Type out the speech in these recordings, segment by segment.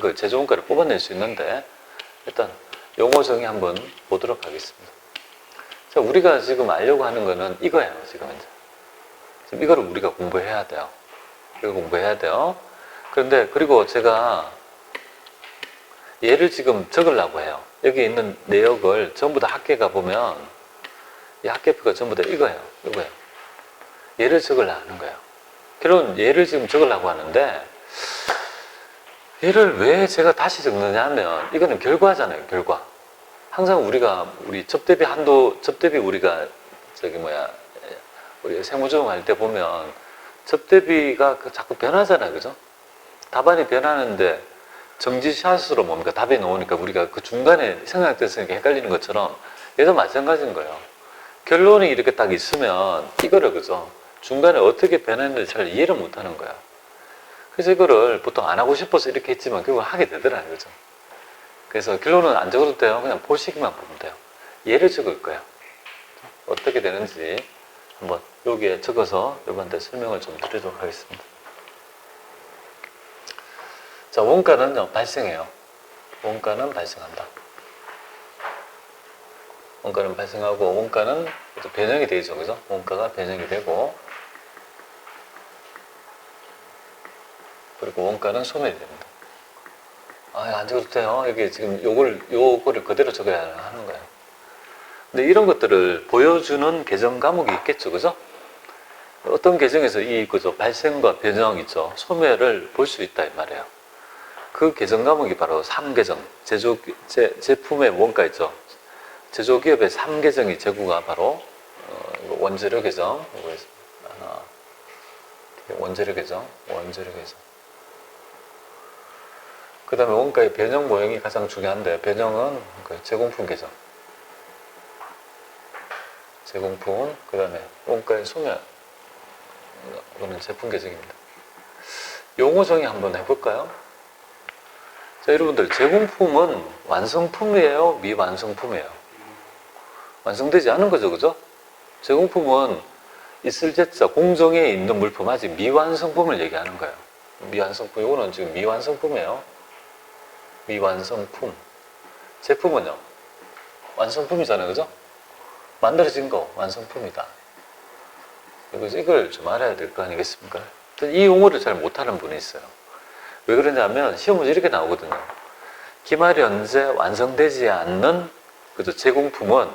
이걸 제조원가를 뽑아낼 수 있는데 일단 용어 정의 한번 보도록 하겠습니다. 자, 우리가 지금 알려고 하는 거는 이거예요. 지금 이거를 우리가 공부해야 돼요. 이거 공부해야 돼요. 그런데 그리고 제가 얘를 지금 적으려고 해요. 여기 있는 내역을 전부 다 학계 가보면 이 학계표가 전부 다 이거예요. 얘를 적으려고 하는 거예요. 결론 얘를 지금 적으려고 하는데 얘를 왜 제가 다시 적느냐 하면 이거는 결과잖아요. 결과. 항상 우리 접대비 우리가 우리 세무조정 할 때 보면 접대비가 자꾸 변하잖아요. 그죠? 답안이 변하는데 정지샷으로 뭡니까? 답이 나오니까 우리가 그 중간에 생각됐으니까 헷갈리는 것처럼 얘도 마찬가지인 거예요. 결론이 이렇게 딱 있으면 이거를 그죠? 중간에 어떻게 변했는지 잘 이해를 못 하는 거야. 그래서 이거를 보통 안 하고 싶어서 이렇게 했지만 결국 하게 되더라고요. 그죠? 그래서 결론은 안 적어도 돼요. 그냥 보시기만 보면 돼요. 얘를 적을 거예요. 어떻게 되는지 한번 여기에 적어서 이번에 설명을 좀 드리도록 하겠습니다. 자, 원가는요, 발생해요. 원가는 발생한다. 원가는 발생하고, 원가는 변형이 되죠. 그죠? 원가가 변형이 되고, 그리고 원가는 소멸이 됩니다. 안 적어도 돼요. 이게 지금 요거를 그대로 적어야 하는 거예요. 근데 이런 것들을 보여주는 계정 과목이 있겠죠. 그죠? 어떤 계정에서 그죠? 발생과 변형 있죠. 소멸을 볼 수 있다, 이 말이에요. 그 계정 과목이 바로 3계정. 제품의 원가 있죠. 제조기업의 3계정이 재고가 바로, 원재료 계정. 원재료 계정. 그 다음에 원가의 변형 모형이 가장 중요한데, 변형은 제공품 계정. 제공품, 그 다음에 원가의 소멸. 이거는 제품 계정입니다. 용어 정의 한번 해볼까요? 자, 여러분들, 제공품은 완성품이에요? 미완성품이에요? 완성되지 않은 거죠, 그죠? 제공품은 있을 제자, 공정에 있는 물품, 아직 미완성품을 얘기하는 거예요. 미완성품, 이거는 지금 미완성품이에요. 미완성품. 제품은요? 완성품이잖아요, 그죠? 만들어진 거, 완성품이다. 이걸 좀 알아야 될 거 아니겠습니까? 이 용어를 잘 못하는 분이 있어요. 왜 그러냐면 시험 문제 이렇게 나오거든요. 기말 현재 완성되지 않는 그죠? 제공품은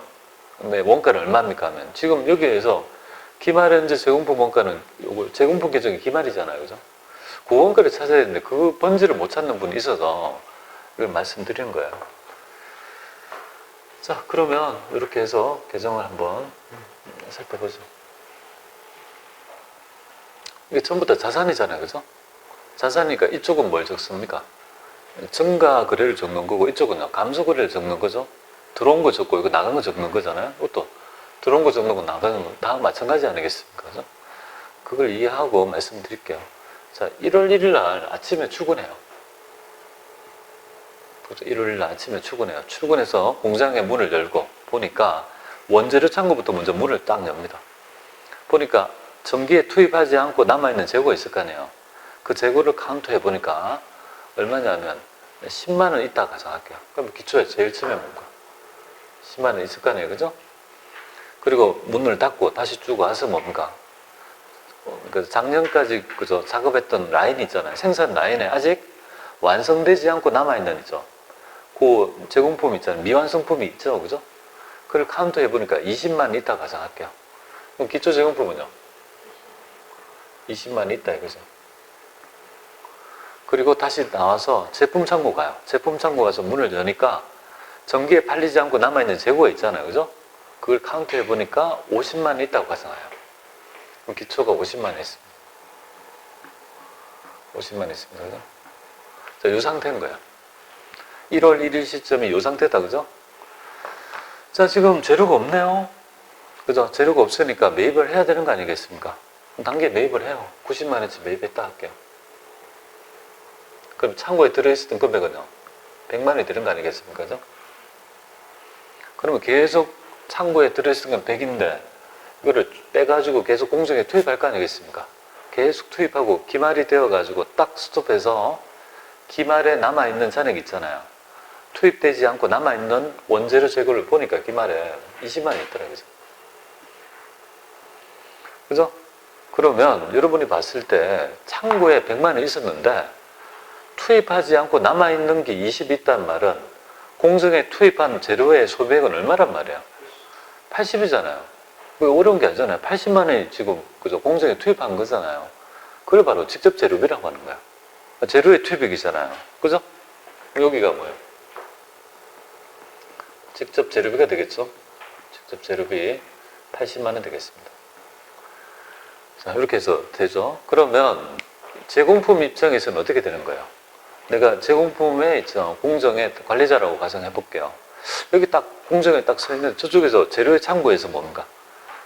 원가는 얼마입니까 하면 지금 여기에서 기말 현재 제공품 원가는 요거 제공품 계정이 기말이잖아요. 그죠? 그 원가를 찾아야 되는데 그 번지를 못 찾는 분이 있어서 이걸 말씀드리는 거예요. 자, 그러면 이렇게 해서 계정을 한번 살펴보죠. 이게 전부 다 자산이잖아요. 그죠? 자산이니까 이쪽은 뭘 적습니까? 증가 거래를 적는 거고 이쪽은요 감소 거래를 적는 거죠. 들어온 거 적고 이거 나간 거 적는 거잖아요. 이것도 들어온 거 적는 거 나가는 거 다 마찬가지 아니겠습니까? 그죠? 그걸 이해하고 말씀드릴게요. 자, 1월 1일 날 아침에 출근해요. 그죠? 1월 1일 날 아침에 출근해요. 출근해서 공장의 문을 열고 보니까 원재료 창고부터 먼저 문을 딱 엽니다. 보니까 전기에 투입하지 않고 남아있는 재고가 있을 거 아니에요. 그 재고를 카운트해 보니까 얼마냐면 10만 원 있다 가정할게요. 그럼 기초에 제일 처음에 뭔가 10만 원 있을 거 아니에요. 그죠? 그리고 문을 닫고 다시 쭉 와서 뭡니까? 작년까지 그죠? 작업했던 라인 있잖아요. 생산 라인에 아직 완성되지 않고 남아있는 있죠. 그 제공품 있잖아요. 미완성품이 있죠. 그죠? 그걸 카운트해 보니까 20만 원 있다 가정할게요. 그럼 기초 제공품은요? 20만 원 있다 이거죠. 그리고 다시 나와서 제품 창고 가요. 제품 창고 가서 문을 여니까 전기에 팔리지 않고 남아있는 재고가 있잖아요. 그죠? 그걸 카운트해 보니까 50만 원 있다고 가정해요. 그럼 기초가 50만 원 있습니다. 50만 원 있습니다. 그죠? 자, 이 상태인 거예요. 1월 1일 시점이 이 상태다. 그죠? 자, 지금 재료가 없네요. 그죠? 재료가 없으니까 매입을 해야 되는 거 아니겠습니까? 단계 매입을 해요. 90만 원치 매입했다 할게요. 그럼 창고에 들어있었던 금액은요? 100만 원이 들은 거 아니겠습니까? 그죠? 그러면 계속 창고에 들어있었던 건 100인데 이거를 빼가지고 계속 공정에 투입할 거 아니겠습니까? 계속 투입하고 기말이 되어가지고 딱 스톱해서 기말에 남아있는 잔액 있잖아요. 투입되지 않고 남아있는 원재료 재고를 보니까 기말에 20만이 있더라고요. 그죠? 그러면 여러분이 봤을 때 창고에 100만 원 있었는데 투입하지 않고 남아있는 게 20 있다는 말은 공정에 투입한 재료의 소비액은 얼마란 말이에요? 80이잖아요. 그게 어려운 게 아니잖아요. 80만 원이 지금 그죠? 공정에 투입한 거잖아요. 그걸 바로 직접 재료비라고 하는 거야. 재료의 투입액이잖아요. 그죠? 여기가 뭐예요? 직접 재료비가 되겠죠? 직접 재료비 80만 원 되겠습니다. 자, 이렇게 해서 되죠. 그러면 제공품 입장에서는 어떻게 되는 거예요? 내가 제공품에 있죠. 공정의 관리자라고 가정해 볼게요. 여기 딱 공정에 딱 서 있는 저쪽에서 재료의 창고에서 뭡니까?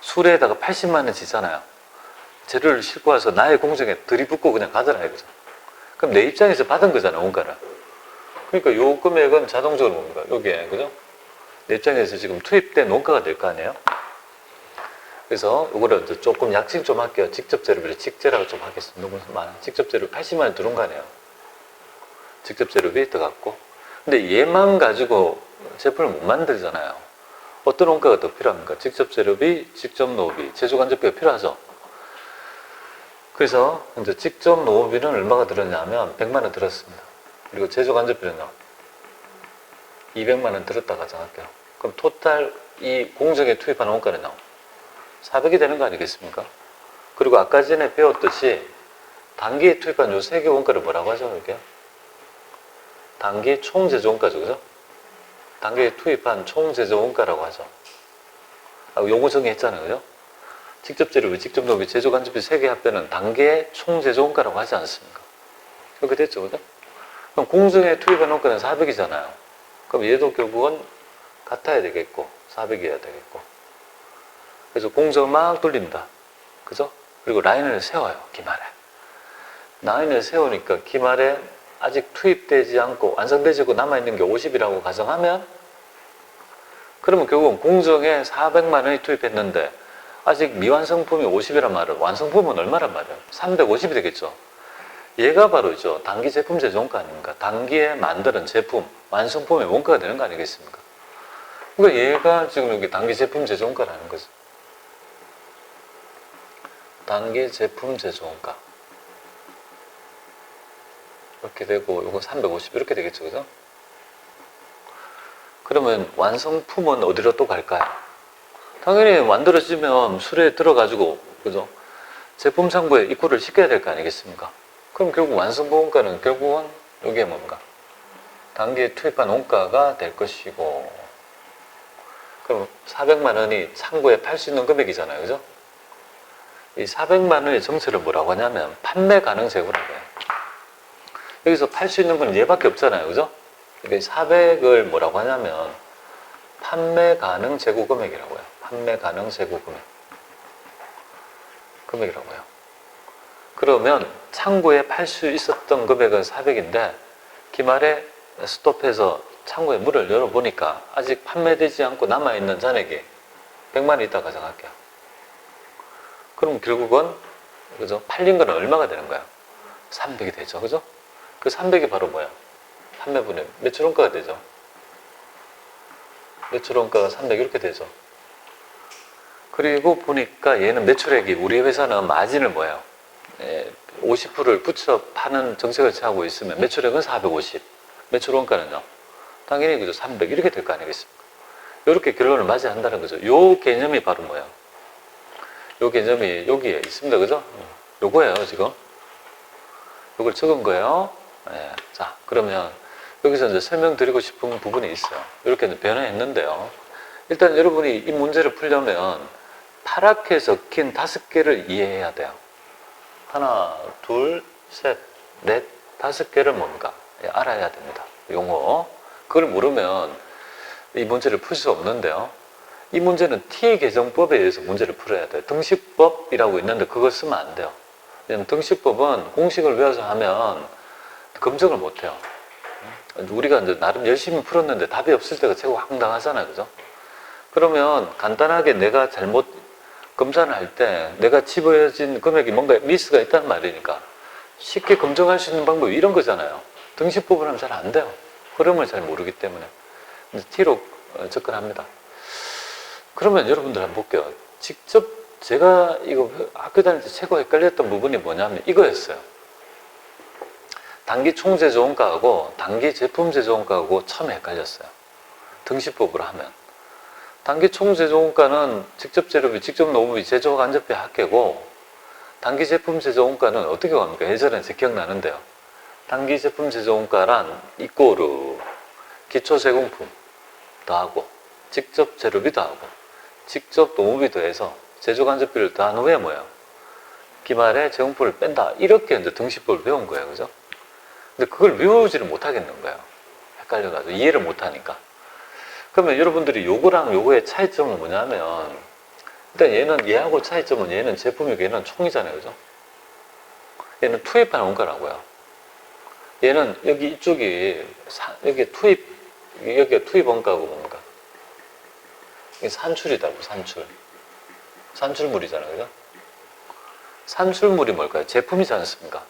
수레에다가 80만 원 지잖아요. 재료를 싣고 와서 나의 공정에 들이붓고 그냥 가더라 이거죠. 그럼 내 입장에서 받은 거잖아, 원가를. 그러니까 요 금액은 자동적으로 뭡니까? 여기에, 그죠? 내 입장에서 지금 투입된 원가가 될 거 아니에요? 그래서 이거를 이제 조금 약칭 좀 할게요. 직접 재료비를 직재라고 좀 하겠습니다. 너무 많아. 직접 재료비 80만 원 들어온 거 아니에요? 직접 재료비 들어갔고. 근데 얘만 가지고 제품을 못 만들잖아요. 어떤 원가가 더 필요합니까? 직접 재료비, 직접 노후비, 제조간접비가 필요하죠. 그래서 이제 직접 노후비는 얼마가 들었냐면 100만 원 들었습니다. 그리고 제조간접비는요 200만 원 들었다 가정할게요. 그럼 토탈 이 공정에 투입한 원가는요 400이 되는 거 아니겠습니까? 그리고 아까 전에 배웠듯이 단기에 투입한 요 세 개 원가를 뭐라고 하죠? 이게 단기 총제조원가죠, 그죠? 단기에 투입한 총제조원가라고 하죠. 요거 정의했잖아요, 그죠? 직접 재료비, 직접 노비, 제조간접비 3개 합배는 단계 총제조원가라고 하지 않습니까? 그렇게 됐죠, 그죠? 그럼 공정에 투입한 원가는 400이잖아요. 그럼 얘도 결국은 같아야 되겠고, 400이어야 되겠고. 그래서 공정을 막 돌린다. 그죠? 그리고 라인을 세워요, 기말에. 라인을 세우니까 기말에 아직 투입되지 않고 완성되지 않고 남아있는 게 50이라고 가정하면 그러면 결국은 공정에 400만 원이 투입했는데 아직 미완성품이 50이란 말은 완성품은 얼마란 말이에요? 350이 되겠죠. 얘가 바로죠. 단기 제품 제조원가 아닙니까? 단기에 만드는 제품, 완성품의 원가가 되는 거 아니겠습니까? 그러니까 얘가 지금 여기 단기 제품 제조원가라는 거죠. 단기 제품 제조원가. 이렇게 되고, 이거 350 이렇게 되겠죠, 그죠? 그러면 완성품은 어디로 또 갈까요? 당연히 만들어지면 수레에 들어가지고, 그죠? 제품 창고에 입고를 시켜야 될 거 아니겠습니까? 그럼 결국 완성품 원가는 결국은 여기에 뭔가? 단기에 투입한 원가가 될 것이고, 그럼 400만 원이 창고에 팔 수 있는 금액이잖아요, 그죠? 이 400만 원의 정체를 뭐라고 하냐면 판매 가능 재고라고 해요. 여기서 팔 수 있는 건 얘밖에 없잖아요, 그죠? 그러니까 400을 뭐라고 하냐면 판매 가능 재고 금액이라고 해요. 판매 가능 재고 금액이라고 해요. 그러면 창고에 팔 수 있었던 금액은 400인데 기말에 스톱해서 창고에 문을 열어보니까 아직 판매되지 않고 남아있는 잔액이 100만 원 있다고 가정할게요. 그럼 결국은 그죠? 팔린 건 얼마가 되는 거야? 300이 되죠, 그죠? 그 300이 바로 뭐야? 판매분의 매출원가가 되죠. 매출원가가 300 이렇게 되죠. 그리고 보니까 얘는 매출액이 우리 회사는 마진을 뭐예요? 50%를 붙여 파는 정책을 취하고 있으면 매출액은 450, 매출원가는요 당연히 그죠 300 이렇게 될 거 아니겠습니까? 이렇게 결론을 맞이한다는 거죠. 요 개념이 바로 뭐예요? 요 개념이 여기에 있습니다, 그죠? 요거예요 지금. 요걸 적은 거예요. 네. 자, 그러면 여기서 이제 설명드리고 싶은 부분이 있어요. 이렇게 변화했는데요. 일단 여러분이 이 문제를 풀려면 파랗게 적힌 5개를 이해해야 돼요. 하나, 둘, 셋, 넷, 5개를 뭔가 알아야 됩니다. 용어. 그걸 모르면 이 문제를 풀 수 없는데요. 이 문제는 T개정법에 의해서 문제를 풀어야 돼요. 등식법이라고 있는데 그걸 쓰면 안 돼요. 왜냐면 등식법은 공식을 외워서 하면 검증을 못 해요. 우리가 이제 나름 열심히 풀었는데 답이 없을 때가 최고 황당하잖아요, 그죠? 그러면 간단하게 내가 잘못 검사를 할 때 내가 집어진 금액이 뭔가 미스가 있다는 말이니까 쉽게 검증할 수 있는 방법이 이런 거잖아요. 등식법을 하면 잘 안 돼요. 흐름을 잘 모르기 때문에. 근데 T로 접근합니다. 그러면 여러분들 한번 볼게요. 직접 제가 이거 학교 다닐 때 최고 헷갈렸던 부분이 뭐냐면 이거였어요. 단기 총제조원가하고 단기 제품제조원가하고 처음에 헷갈렸어요. 등식법으로 하면. 단기 총제조원가는 직접 재료비, 직접 노무비, 제조 간접비 합계고, 단기 제품 제조원가는 어떻게 합니까? 예전에 제 기억나는데요. 단기 제품 제조원가란 이꼬르 기초 제공품 더하고 직접 재료비 더하고 직접 노무비 더해서 제조 간접비를 더한 후에 뭐예요? 기말에 제공품을 뺀다. 이렇게 이제 등식법을 배운 거예요. 그죠? 근데 그걸 외우지를 못하겠는 거예요. 헷갈려가지고 이해를 못하니까. 그러면 여러분들이 요거랑 요거의 차이점은 뭐냐면, 일단 얘는 얘하고 차이점은 얘는 제품이고 얘는 총이잖아요. 그죠? 얘는 투입한 원가라고요. 얘는 여기 이쪽이 여기 여기가 투입 원가고 뭡니까? 이게 산출이다고. 산출물이잖아요. 그죠? 산출물이 뭘까요? 제품이지 않습니까?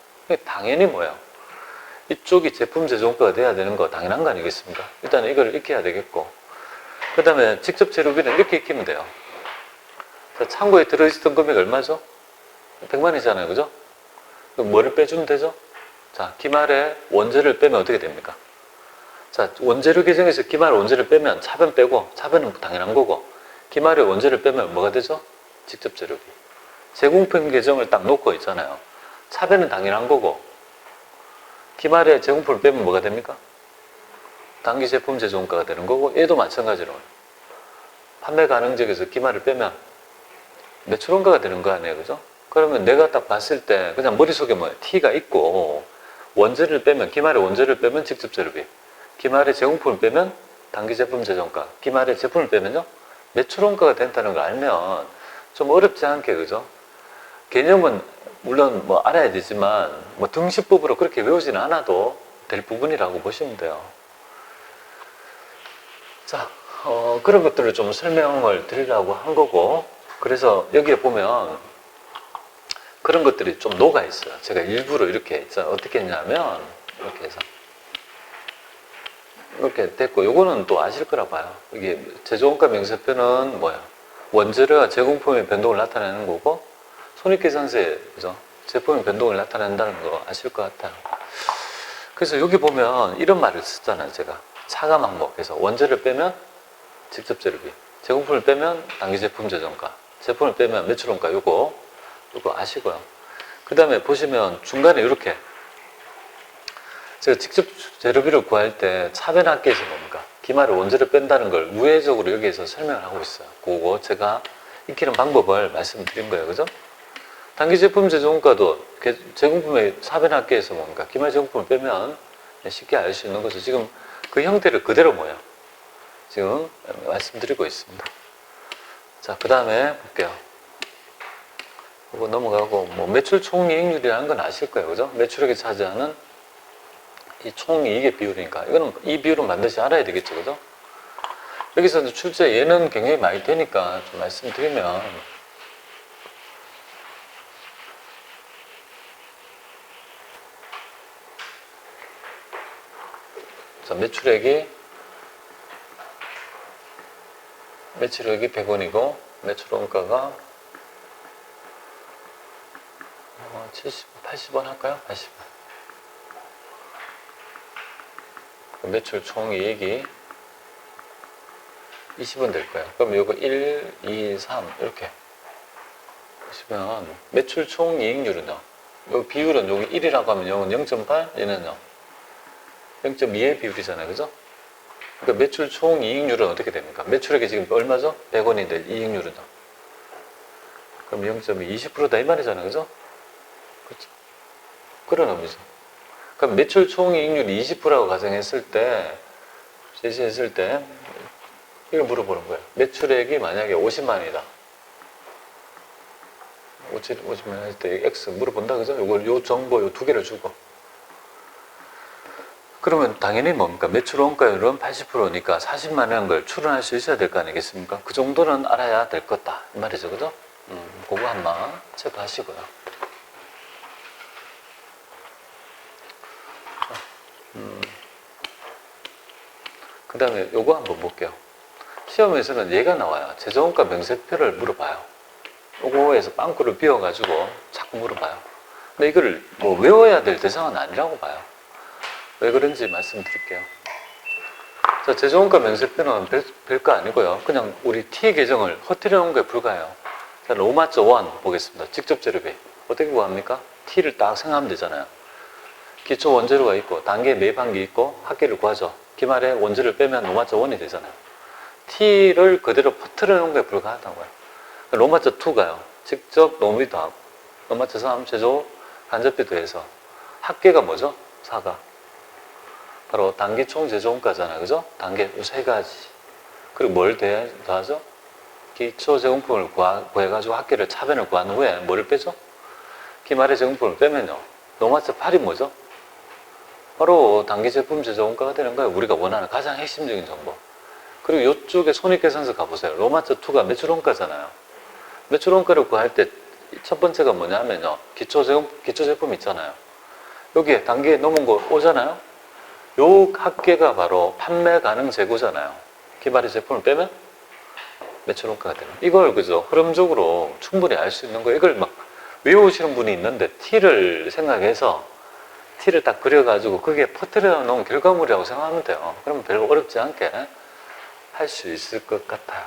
당연히 뭐예요? 이쪽이 제품 제조원가가 돼야 되는 거 당연한 거 아니겠습니까? 일단 이걸 익혀야 되겠고, 그 다음에 직접 재료비는 이렇게 익히면 돼요. 자, 창고에 들어있었던 금액이 얼마죠? 100만이잖아요. 그죠? 그럼 뭐를 빼주면 되죠? 자, 기말에 원재를 빼면 어떻게 됩니까? 자, 원재료 계정에서 기말 원재를 빼면 차변 빼고, 차변은 당연한 거고, 기말에 원재를 빼면 뭐가 되죠? 직접 재료비. 제공품 계정을 딱 놓고 있잖아요. 차변은 당연한 거고, 기말에 제공품을 빼면 뭐가 됩니까? 단기 제품 제조원가가 되는 거고, 얘도 마찬가지로 판매 가능적에서 기말을 빼면 매출원가가 되는 거 아니에요. 그죠? 그러면 내가 딱 봤을 때 그냥 머릿속에 뭐 T가 있고, 원재를 빼면, 기말에 원재를 빼면 직접 재료비, 기말에 제공품을 빼면 단기 제품 제조원가, 기말에 제품을 빼면요 매출원가가 된다는 걸 알면 좀 어렵지 않게, 그죠? 개념은 물론 뭐 알아야 되지만 뭐 등식법으로 그렇게 외우지는 않아도 될 부분이라고 보시면 돼요. 자, 그런 것들을 좀 설명을 드리려고 한 거고, 그래서 여기에 보면 그런 것들이 좀 녹아 있어요. 제가 일부러 이렇게 있잖아요. 어떻게 했냐면 이렇게 해서 이렇게 됐고, 요거는 또 아실 거라 봐요. 이게 제조원가 명세표는 뭐야? 원재료와 제공품의 변동을 나타내는 거고, 손익계산서에 그죠? 제품의 변동을 나타낸다는 거 아실 것 같아요. 그래서 여기 보면 이런 말을 썼잖아요. 제가 차감 항목에서 원재를 빼면 직접 재료비, 제공품을 빼면 단기 제품 제조원가, 제품을 빼면 매출원가, 요거 아시고요. 그 다음에 보시면 중간에 이렇게 제가 직접 재료비를 구할 때 차변합계에서 뭡니까? 기말에 원재를 뺀다는 걸 우회적으로 여기에서 설명을 하고 있어요. 그거 제가 익히는 방법을 말씀드린 거예요. 그죠? 단기 제품 제조원가도 제공품의 차변합계에서 뭡니까? 기말 제공품을 빼면 쉽게 알 수 있는 거죠. 지금 그 형태를 그대로 뭐예요? 지금 말씀드리고 있습니다. 자, 그 다음에 볼게요. 이거 넘어가고, 뭐 매출 총이익률이라는 건 아실 거예요. 그죠? 매출액이 차지하는 이 총이익의 비율이니까 이거는 이 비율은 반드시 알아야 되겠죠. 그죠? 여기서 이제 출제 얘는 굉장히 많이 되니까 좀 말씀드리면, 자, 매출액이 100원이고 매출원가가 80원 할까요? 80원. 매출 총이익이 20원 될 거예요. 그럼 이거 1, 2, 3 이렇게 보시면 매출 총이익률은요, 이 비율은 여기 1이라고 하면 이건 0.8, 얘는요 0.2의 비율이잖아요. 그죠? 그러니까 매출 총이익률은 어떻게 됩니까? 매출액이 지금 얼마죠? 100원인데 이익률은요, 그럼 0.2, 20%다 이 말이잖아요. 그죠? 그렇죠? 그런 의미죠. 그럼 매출 총이익률이 20%라고 가정했을 때, 제시했을 때 이걸 물어보는 거예요. 매출액이 만약에 50만 원이다. 50만 원 할 때 X 물어본다. 그죠? 요 정보 요 두 개를 주고, 그러면 당연히 뭡니까? 매출 원가율은 80%니까 40만 원 걸 추론할 수 있어야 될 거 아니겠습니까? 그 정도는 알아야 될 거다 이 말이죠. 그죠? 그거 한번 체크하시고요. 그 다음에 요거 한번 볼게요. 시험에서는 얘가 나와요. 재정원가 명세표를 물어봐요. 요거에서 빵꾸를 비워가지고 자꾸 물어봐요. 근데 이거를 뭐 외워야 될 대상은 아니라고 봐요. 왜 그런지 말씀드릴게요. 자, 재정원가 명세표는 별거 아니고요. 그냥 우리 T 계정을 허투루 놓은 거에 불과해요. 자, 로마자 1 보겠습니다. 직접 재료비. 어떻게 구합니까? T를 딱 생각하면 되잖아요. 기초 원재료가 있고, 단계 매입한 게 있고, 합계를 구하죠. 기말에 원재료를 빼면 로마자 1이 되잖아요. T를 그대로 퍼뜨려 놓은 거에 불과하다고요. 로마자 2가요. 직접 노무비 더하고, 로마자 3 제조 간접비 더해서 합계가 뭐죠? 4가. 바로 단기 총 제조원가잖아요. 그죠? 단계 이 세 가지. 그리고 뭘 더하죠? 기초 제공품을 구해가지고 합계를 차변을 구한 후에 뭐를 빼죠? 기말의 제공품을 빼면요. 로마자 8이 뭐죠? 바로 단기 제품 제조원가가 되는 거예요. 우리가 원하는 가장 핵심적인 정보. 그리고 이쪽에 손익계산서 가보세요. 로마자 2가 매출원가잖아요. 매출원가를 구할 때 첫 번째가 뭐냐면요. 기초 제품 있잖아요. 여기에 단계에 넘은 거 오잖아요. 요 합계가 바로 판매 가능 재고잖아요. 기말의 제품을 빼면 매출원가가 되는. 이걸 그죠? 흐름적으로 충분히 알 수 있는 거. 이걸 막 외우시는 분이 있는데 T를 생각해서 T를 딱 그려가지고 그게 퍼뜨려 놓은 결과물이라고 생각하면 돼요. 그러면 별로 어렵지 않게 할 수 있을 것 같아요.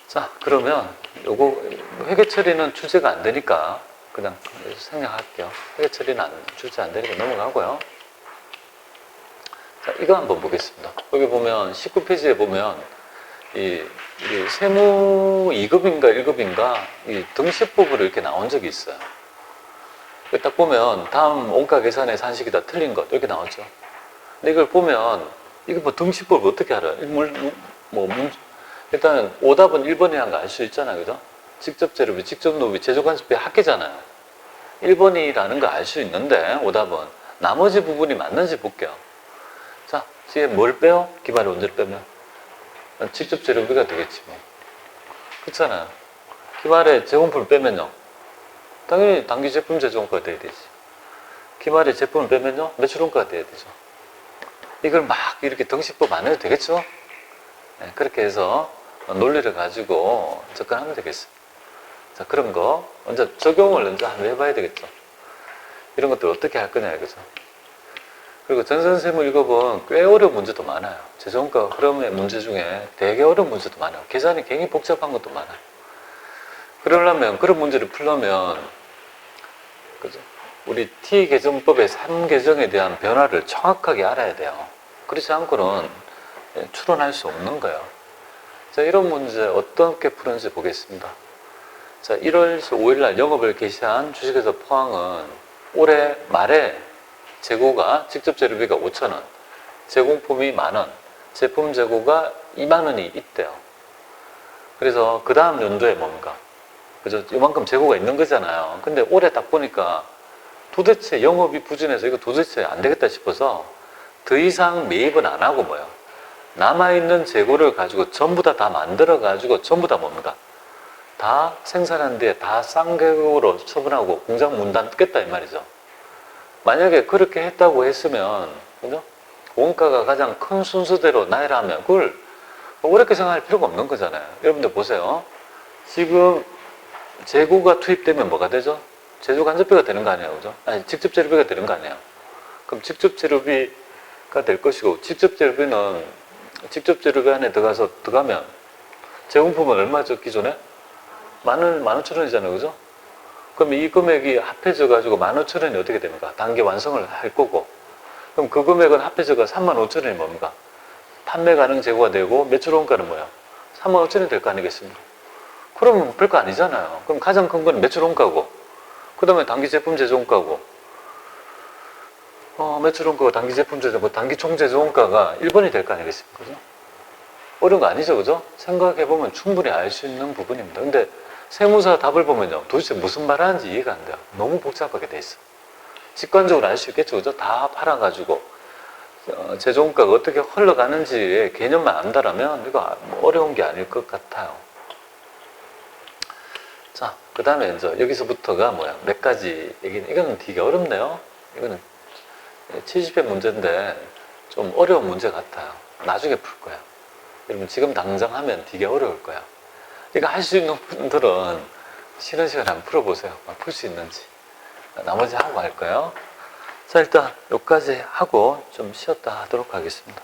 자, 그러면 요거 회계 처리는 출제가 안 되니까 그냥 생략할게요. 회계 처리는 출제 안 되니까 넘어가고요. 자, 이거 한번 보겠습니다. 여기 보면 19페이지에 보면 이 세무 2급인가 1급인가 이 등식법으로 이렇게 나온 적이 있어요. 딱 보면 다음 원가 계산의 산식이 다 틀린 것 이렇게 나왔죠. 근데 이걸 보면 이거 뭐 등식법을 어떻게 알아요? 일단 오답은 1번이라는 거 알 수 있잖아요. 그죠? 직접 재료비, 직접 노비, 제조간섭비 합계잖아요. 1번이라는 거 알 수 있는데 오답은 나머지 부분이 맞는지 볼게요. 자, 뒤에 뭘 빼요? 기말의 원재료 빼면 직접 재료비가 되겠지 뭐. 그렇잖아요. 기말의 제공품을 빼면요. 당연히 단기 제품 제조원가가 돼야 되지. 기말의 제품을 빼면요. 매출원가가 돼야 되죠. 이걸 막 이렇게 등식법 안 해도 되겠죠? 네, 그렇게 해서 논리를 가지고 접근하면 되겠습니다. 자, 그런 거 먼저 적용을 먼저 한번 해봐야 되겠죠. 이런 것들 어떻게 할 거냐 이거죠. 그리고 전산세무 1급은 꽤 어려운 문제도 많아요. 재정가 흐름의 문제 중에 되게 어려운 문제도 많아요. 계산이 굉장히 복잡한 것도 많아요. 그러려면 그런 문제를 풀려면 그죠? 우리 T계정법의 3계정에 대한 변화를 정확하게 알아야 돼요. 그렇지 않고는 추론할 수 없는 거예요. 자, 이런 문제 어떻게 푸는지 보겠습니다. 자, 1월 5일 날 영업을 개시한 주식회사 포항은 올해 말에 재고가 직접 재료비가 5,000원, 제공품이 10,000원, 제품 재고가 20,000원이 있대요. 그래서 그 다음 연도에 뭔가 그죠? 이만큼 재고가 있는 거잖아요. 근데 올해 딱 보니까 도대체 영업이 부진해서 이거 도대체 안 되겠다 싶어서 더 이상 매입은 안 하고 뭐요? 남아있는 재고를 가지고 전부 다 만들어 가지고 전부 다 뭡니까? 다 생산한 뒤에 다 싼 가격으로 처분하고 공장 문 닫겠다 이 말이죠. 만약에 그렇게 했다고 했으면 그죠? 원가가 가장 큰 순서대로 나열하면 그걸 어렵게 생각할 필요가 없는 거잖아요. 여러분들 보세요. 지금 재고가 투입되면 뭐가 되죠? 제조 간접비가 되는 거 아니에요, 그죠? 아니, 직접 재료비가 되는 거 아니에요. 그럼 직접 재료비가 될 것이고, 직접 재료비는 직접 재료비 안에 들어가면 제공품은 얼마죠, 기존에? 15,000원이잖아요, 그죠? 그럼 이 금액이 합해져가지고 15,000원이 어떻게 됩니까? 단계 완성을 할 거고, 그럼 그 금액은 합해져가 35,000원이 뭡니까? 판매 가능 재고가 되고, 매출 원가는 뭐야? 35,000원이 될 거 아니겠습니까? 그러면 별거 아니잖아요. 그럼 가장 큰 건 매출 원가고, 그 다음에 단기 제품 제조원가고, 매출 원가고 단기 제품 제조원가, 단기 총 제조원가가 1번이 될 거 아니겠습니까? 그죠? 어려운 거 아니죠, 그죠? 생각해보면 충분히 알 수 있는 부분입니다. 근데 세무사 답을 보면요, 도대체 무슨 말 하는지 이해가 안 돼요. 너무 복잡하게 돼 있어. 직관적으로 알 수 있겠죠, 그죠? 다 팔아가지고, 제조원가가 어떻게 흘러가는지의 개념만 안다라면 이거 어려운 게 아닐 것 같아요. 자, 그 다음에 이제 여기서부터가 뭐야? 몇 가지 얘기는, 이거는 되게 어렵네요. 이거는 70회 문제인데 좀 어려운 문제 같아요. 나중에 풀 거야. 여러분 지금 당장 하면 되게 어려울 거야. 이거 할 수 있는 분들은 쉬는 시간에 한번 풀어보세요. 풀 수 있는지. 나머지 하고 갈 거예요. 자, 일단 여기까지 하고 좀 쉬었다 하도록 하겠습니다.